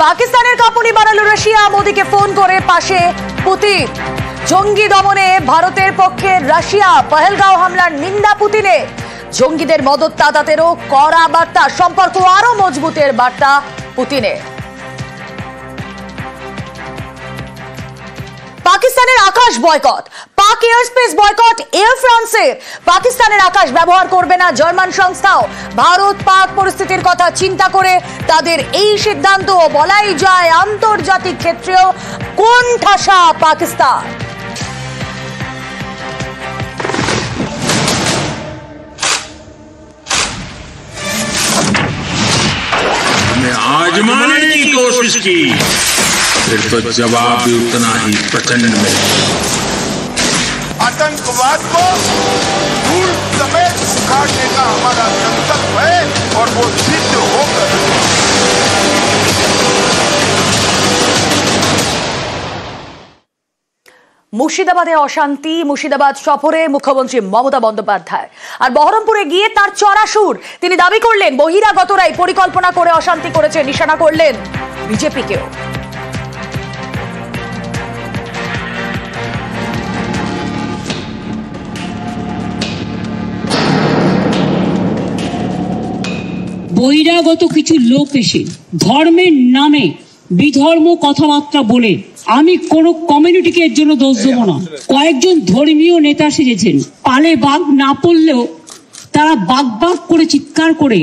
পাকিস্তানের কাঁপুনি বাড়ালো রাশিয়া, মোদীকে ফোন করে পাশে পুতিন। জঙ্গি দমনে ভারতের পক্ষে রাশিয়া, পহেলগাঁও হামলার নিন্দা পুতিনের। জঙ্গিদের মদতদাতাদেরও কড়া বার্তা, সম্পর্ক আরো মজবুতের বার্তা পুতিনের। পাকিস্তানের আকাশ বয়কট, পাক এয়ার স্পেস বয়কট এয়ার ফ্রান্সের। পাকিস্তানের আকাশ ব্যবহার করবে না জার্মান সংস্থাও। ভারত পাক পরিস্থিতির কথা চিন্তা করে তাদের এই সিদ্ধান্ত, বলাই যায় আন্তর্জাতিক ক্ষেত্রেও কোণঠাসা পাকিস্তান। आजमाने की कोशिश की, फिर तो जवाब भी उतना ही प्रचंड मिला। आतंकवाद को धूल समेत उखाड़ने का हमारा संकल्प है और वो सिद्ध होकर মুর্শিদাবাদে অশান্তি। মুর্শিদাবাদ সফরে মুখ্যমন্ত্রী মমতা বন্দ্যোপাধ্যায়, আর বহরমপুরে গিয়ে তার চড়া সুর। তিনি দাবি করলেন বহিরাগতরাই পরিকল্পনা করে অশান্তি করেছে, নিশানা করলেন বিজেপিকেও। বহিরাগত কিছু লোক এসে ধর্মের নামে বিধর্ম কথাবার্তা বলে আমি কোন কমিউনিটিকে এর জন্য দোষ দেবো না। কয়েকজন ধর্মীয় নেতা সেজেছেন, পালে বাঘ না পড়লেও তারা বাঘ বাঘ করে চিৎকার করে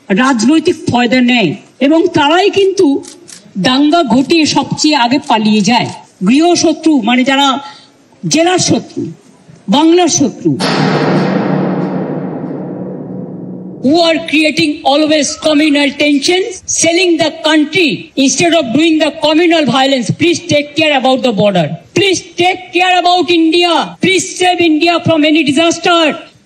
রাজনৈতিক ফয়দা নেয় এবং তারাই কিন্তু দাঙ্গা ঘটিয়ে সবচেয়ে আগে পালিয়ে যায়। গৃহশত্রু মানে যারা জেলার শত্রু, বাংলার শত্রু, who are creating always communal tensions, selling the country instead of doing the communal violence. Please take care about the border. Please take care about India. Please save India from any disaster.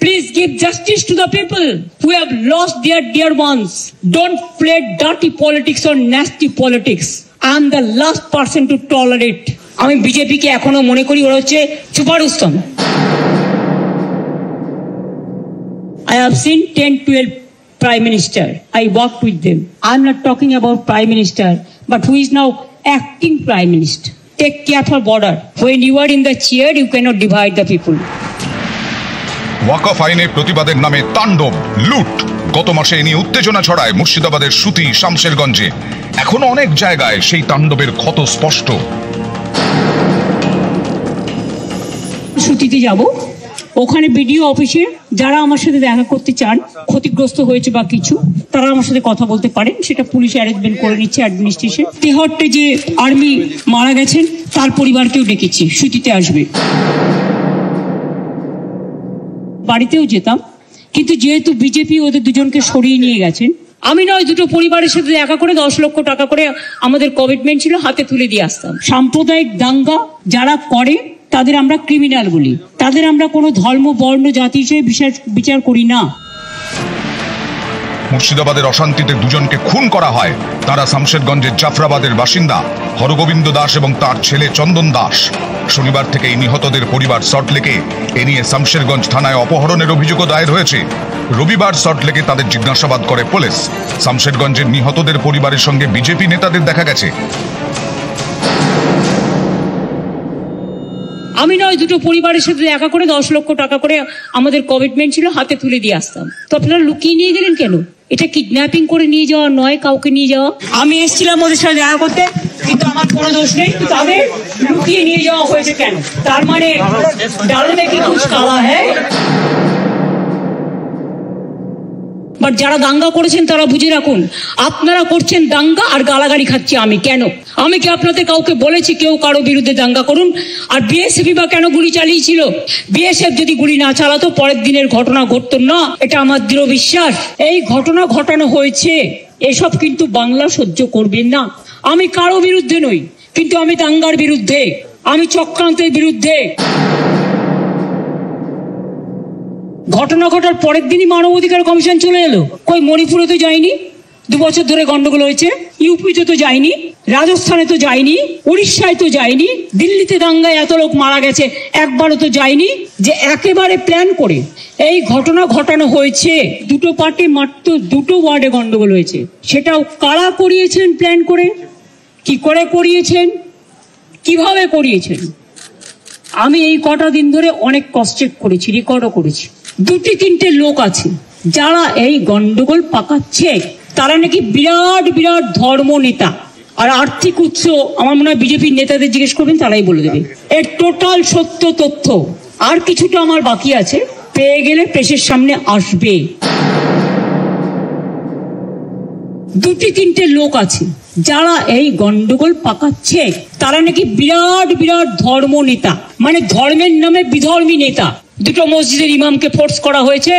Please give justice to the people who have lost their dear ones. Don't play dirty politics or nasty politics. I am the last person to tolerate. আমি বিজেপিকে এখনো মনে করি ওরা হচ্ছে সুপারস্তম। I have seen 10-12 Prime Minister. I worked with them. I'm not talking about Prime Minister, but who is now acting Prime Minister. Take care for border. When you are in the chair, you cannot divide the people. ওয়াকফ আইনে প্রতিবাদের নামে তাণ্ডব, লুট। গত মাসে এ নিয়ে উত্তেজনা ছড়ায় মুর্শিদাবাদের সুতি, শামশেরগঞ্জে। এখনো অনেক জায়গায় সেই তাণ্ডবের ক্ষত স্পষ্ট। সুতিতে যাব, ওখানে বিডিও অফিসে যারা আমার সাথে দেখা করতে চান, ক্ষতিগ্রস্ত হয়েছে বা কিছু, তারা আমার সাথে কথা বলতে পারেন। সেটা পুলিশ অ্যারেঞ্জমেন্ট করে নিচ্ছে, অ্যাডমিনিস্ট্রেশন। তেহট্টে যে আর্মি মারা গেছেন তার পরিবারকেও ডেকেছি, সুতিতে আসবে। বাড়িতেও যেতাম, কিন্তু যেহেতু বিজেপি ওদের দুজনকে সরিয়ে নিয়ে গেছেন, আমি নয় দুটো পরিবারের সাথে দেখা করে 10 লক্ষ টাকা করে আমাদের কমিটমেন্ট ছিল, হাতে তুলে দিয়ে আসতাম। সাম্প্রদায়িক দাঙ্গা যারা করে তাদের আমরা ক্রিমিনাল বলি, তাদের আমরা কোনো ধর্ম, বর্ণ, জাতি হিসেবে বিচার করি না। মুর্শিদাবাদের অশান্তিতে দুজনকে খুন করা হয়। তারা শামশেরগঞ্জের জাফরাবাদের বাসিন্দা হরগোবিন্দ দাস এবং তার ছেলে চন্দন দাস। শনিবার থেকে এই নিহতদের পরিবার সল্টলেকে এ নিয়ে শামশেরগঞ্জ থানায় অপহরণের অভিযোগও দায়ের হয়েছে। রবিবার সল্টলেকে তাদের জিজ্ঞাসাবাদ করে পুলিশ। শামশেরগঞ্জের নিহতদের পরিবারের সঙ্গে বিজেপি নেতাদের দেখা গেছে। আমি নয় দুটো পরিবারের সাথে দেখা করে 10 লক্ষ টাকা করে আমাদের কমিটমেন্ট ছিল, হাতে তুলে দিয়ে আসতাম। তো আপনারা লুকিয়ে নিয়ে গেলেন কেন? এটা কিডন্যাপিং করে নিয়ে যাওয়া নয়, কাউকে নিয়ে যাওয়া। আমি এসেছিলাম ওদের সাথে দেখা করতে, কিন্তু আমার কোনো দোষ নেই। তাদের লুকিয়ে নিয়ে যাওয়া হয়েছে কেন? তার মানে ডাল মে কি কুছ কালা হ্যায়। বাট যারা দাঙ্গা করেছেন তারা বুঝে রাখুন, আপনারা করছেন দাঙ্গা আর গালাগালি খাচ্ছি আমি। কেন? আমি কি আপনাদের কাউকে বলেছি কেউ কারো বিরুদ্ধে দাঙ্গা করুন? আর বিএসএফ বা কেন গুলি চালিয়েছিল? বিএসএফ যদি গুলি না চালাতো পরের দিনের ঘটনা ঘটতো না, এটা আমার দৃঢ় বিশ্বাস। এই ঘটনা ঘটানো হয়েছে, এসব কিন্তু বাংলা সহ্য করবেন না। আমি কারো বিরুদ্ধে নই, কিন্তু আমি দাঙ্গার বিরুদ্ধে, আমি চক্রান্তের বিরুদ্ধে। ঘটনা ঘটার পরের দিনই মানবাধিকার কমিশন চলে এলো। কই মণিপুরে তো যায়নি, 2 বছর ধরে গন্ডগোল হয়েছে। ইউপিতে তো যায়নি, রাজস্থানে তো যায়নি, উড়িষ্যায় তো যায়নি, দিল্লিতে দাঙ্গায় এত লোক মারা গেছে, একবারও তো যায়নি। যে একেবারে প্ল্যান করে এই ঘটনা ঘটানো হয়েছে। দুটো পার্টি মাত্র 2টো ওয়ার্ডে গন্ডগোল হয়েছে, সেটাও কারা করিয়েছেন প্ল্যান করে? কি করে করিয়েছেন, কিভাবে করিয়েছেন। আমি এই কটা দিন ধরে অনেক ক্রস চেক করেছি, রেকর্ডও করেছি। 2-3টে লোক আছে যারা এই গন্ডগোল পাকাচ্ছে, তারা নাকি বিরাট বিরাট ধর্ম নেতা। আর আর্থিক উৎস আমার মনে হয় বিজেপির নেতাদের জিজ্ঞেস করবেন, তারাই বলে দেবে। এর টোটাল সত্য তথ্য আর কিছুটা আমার বাকি আছে, পেয়ে গেলে প্রেসের সামনে আসবে। 2-3টে লোক আছে যারা এই গন্ডগোল পাকাচ্ছে, তারা নাকি বিরাট বিরাট ধর্ম নেতা, মানে ধর্মের নামে বিধর্মী নেতা। 2টো মসজিদের ইমামকে ফোর্স করা হয়েছে,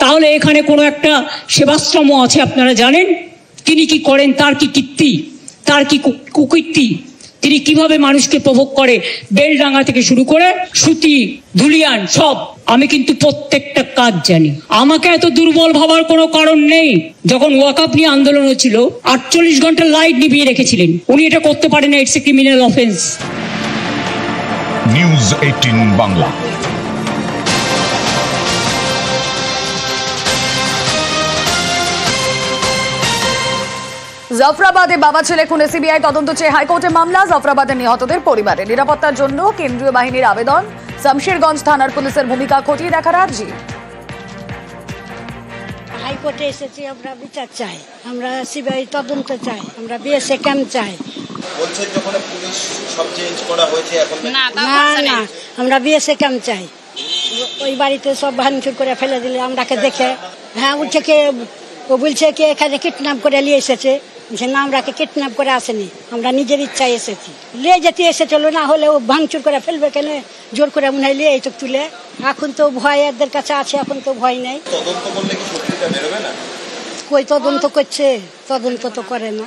তাহলে এখানে কোনো একটা সেবাশ্রম আছে, আপনারা জানেন তিনি কি করেন, তার কি কীর্তি, তার কি কুকীর্তি, তিনি কিভাবে মানুষকে প্রভোগ করে, বেলডাঙ্গা থেকে শুরু করে সুতি, ধুলিয়ান সব। আমি কিন্তু প্রত্যেকটা কাজ জানি। আমাকে এত দুর্বল ভাবার কোনো কারণ নেই। যখন ওয়াকআপ নিয়ে আন্দোলন হচ্ছিল 48 ঘন্টা লাইট নিভিয়ে রেখেছিলেন, উনি এটা করতে পারেন না, it's a criminal offence. News 18 Bangla. জাফরাবাদে বাবা ছেলে খুনে সিবিআই তদন্ত চেয়ে হাইকোর্টে মামলা। জাফরাবাদের নিহতদের পরিবারের নিরাপত্তার জন্য কেন্দ্রীয় বাহিনীর আবেদন। শামশেরগঞ্জ থানার পুলিশের ভূমিকা খতিয়ে দেখার আর্জি। হাইকোর্টে এসেছি, আমরা বিচার চাই, আমরা সিবিআই তদন্ত চাই, আমরা বিএসএ ক্যাম্প চাই। বলছে যখন পুলিশ সব চেঞ্জ করা হয়েছে এখন না, আমরা বিএসএ ক্যাম্প চাই। ওই বাড়িতে সব ভাঙচুর করে ফেলে দিলে আমরাকে দেখে, হ্যাঁ উঠছে কে, ও বলছে কি এখানে কিডন্যাপ করে নিয়ে এসেছে। না, আমরাকে কিডন্যাপ করে আসেনি, আমরা নিজের ইচ্ছায় এসেছি। নিয়ে যেতে এসেছিল, না হলে ও ভাঙচুর করে ফেলবে কেন, জোর করে মনে হয় নিয়ে এই তুলে। এখন তো ভয় এদের কাছে আছে, এখন তো ভয় নেই। তদন্ত করলে কি সত্যিটা বেরোবে না? কই তদন্ত করছে, তদন্ত তো করে না।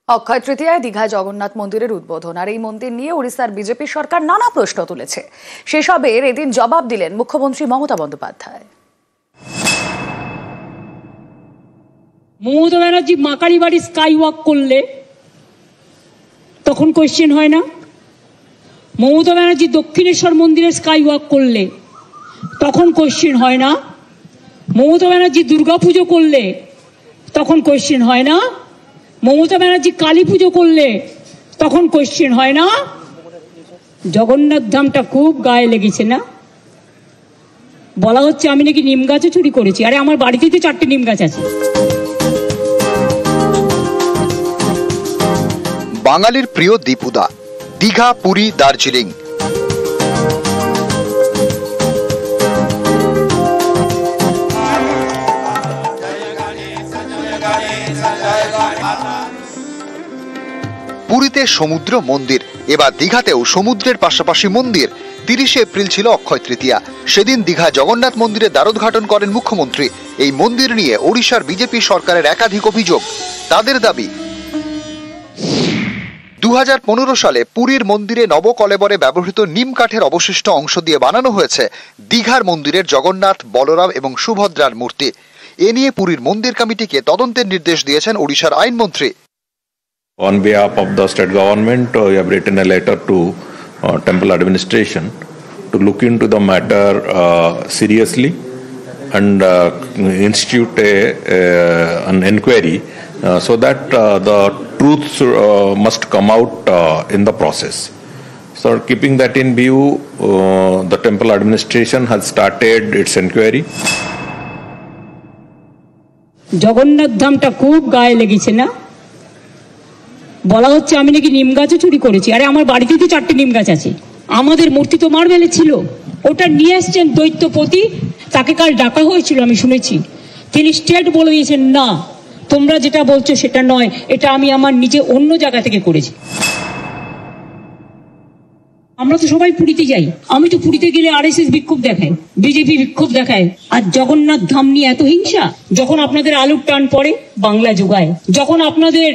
অক্ষয় তৃতীয়ায় দীঘায় জগন্নাথ মন্দিরের উদ্বোধন, আর এই মন্দির নিয়ে ওড়িশার বিজেপি সরকার নানা প্রশ্ন তুলেছে। সেসবের এদিন জবাব দিলেন মুখ্যমন্ত্রী মমতা বন্দ্যোপাধ্যায়। মমতা ব্যানার্জি মাকারি বাড়ি স্কাই ওয়াক করলে তখন কোয়েশ্চেন হয় না? মমতা ব্যানার্জি দক্ষিণেশ্বর মন্দিরে স্কাই ওয়াক করলে তখন কোয়েশ্চেন হয় না? মমতা ব্যানার্জি দুর্গাপুজো করলে তখন কোয়েশ্চেন হয় না? মমতা ব্যানার্জি কালী পুজো করলে তখন কোয়েশ্চেন হয় না? জগন্নাথ ধামটা খুব গায়ে লেগেছে না? বলা হচ্ছে আমি নাকি নিম গাছও চুরি করেছি। আরে আমার বাড়িতেই তো 4টে নিম গাছ আছে। বাঙালির প্রিয় দীপুদা, দীঘা, পুরী, দার্জিলিং। পুরীতে সমুদ্র মন্দির, এবার দীঘাতেও সমুদ্রের পাশাপাশি মন্দির। 30 এপ্রিল ছিল অক্ষয় তৃতীয়া। সেদিন দীঘা জগন্নাথ মন্দিরে দ্বারোদ্ঘাটন করেন মুখ্যমন্ত্রী। এই মন্দির নিয়ে ওড়িশার বিজেপি সরকারের একাধিক অভিযোগ। তাদের দাবি, 2015 সালে পুরীর মন্দিরে নবকলেবরে ব্যবহৃত নিম কাঠের অবশিষ্ট অংশ দিয়ে বানানো হয়েছে দীঘার মন্দিরের জগন্নাথ, বলরাম এবং সুভদ্রার মূর্তি। এ নিয়ে পুরীর মন্দির কমিটিকে তদন্তের নির্দেশ দিয়েছেন ওড়িশার আইনমন্ত্রী। On behalf of the state government, we have written a letter to temple administration to look into the matter seriously and institute an inquiry so that the truth must come out in the process. So keeping that in view, the temple administration has started its inquiry. Jagannath ধামটা খুব গায়ে লেগেছে না? বলা হচ্ছে আমি নাকি নিম গাছও চুরি করেছি। আরে আমার বাড়িতেই তো 4টে নিম গাছ আছে। আমাদের মূর্তি তো মার্বেলে ছিল, ওটা নিয়ে এসছেন দৈত্যপতি, তাকে কাল ডাকা হয়েছিল আমি শুনেছি। তিনি স্টেট বলে দিয়েছেন না, তোমরা যেটা বলছো সেটা নয়, এটা আমি আমার নিজে অন্য জায়গা থেকে করেছি। আমরা তো সবাই পুরীতে যাই, আমি তো পুরীতে গেলে আরএসএস বিক্ষোভ দেখায়, বিজেপি বিক্ষোভ দেখায়। আর জগন্নাথ ধাম নিয়ে এত হিংসা? যখন আপনাদের আলুর টান পড়ে বাংলা যোগায়, যখন আপনাদের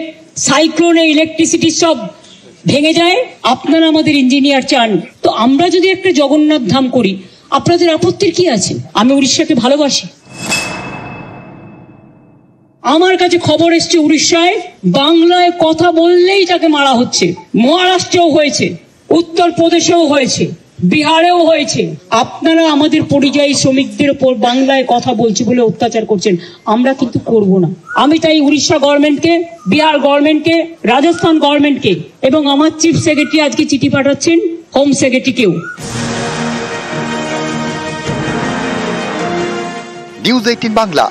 সাইক্লোনে ইলেকট্রিসিটি সব ভেঙে যায়, আপনারা আমাদের ইঞ্জিনিয়ার চান। তো আমরা যদি একটা জগন্নাথ ধাম করি, আপনাদের আপত্তির কি আছে? আমি উড়িষ্যাকে ভালোবাসি। আমার কাছে খবর এসছে উড়িষ্যায় বাংলায় কথা বললেই তাকে মারা হচ্ছে। মহারাষ্ট্রেও হয়েছে, উত্তরপ্রদেশেও হয়েছে। বিহারেও হয়েছে। আপনারা আমাদের পরিযায়ী শ্রমিকদের উপর বাংলায় কথা বলছি বলে অত্যাচার করছেন, আমরা কিন্তু করব না। আমি তাই উড়িষ্যা গভর্নমেন্টকে, বিহার গভর্নমেন্টকে, রাজস্থান গভর্নমেন্টকে এবং আমার চিফ সেক্রেটারি আজকে চিঠি পাঠাচ্ছেন হোম সেক্রেটারিকেও। নিউজ 18 বাংলা।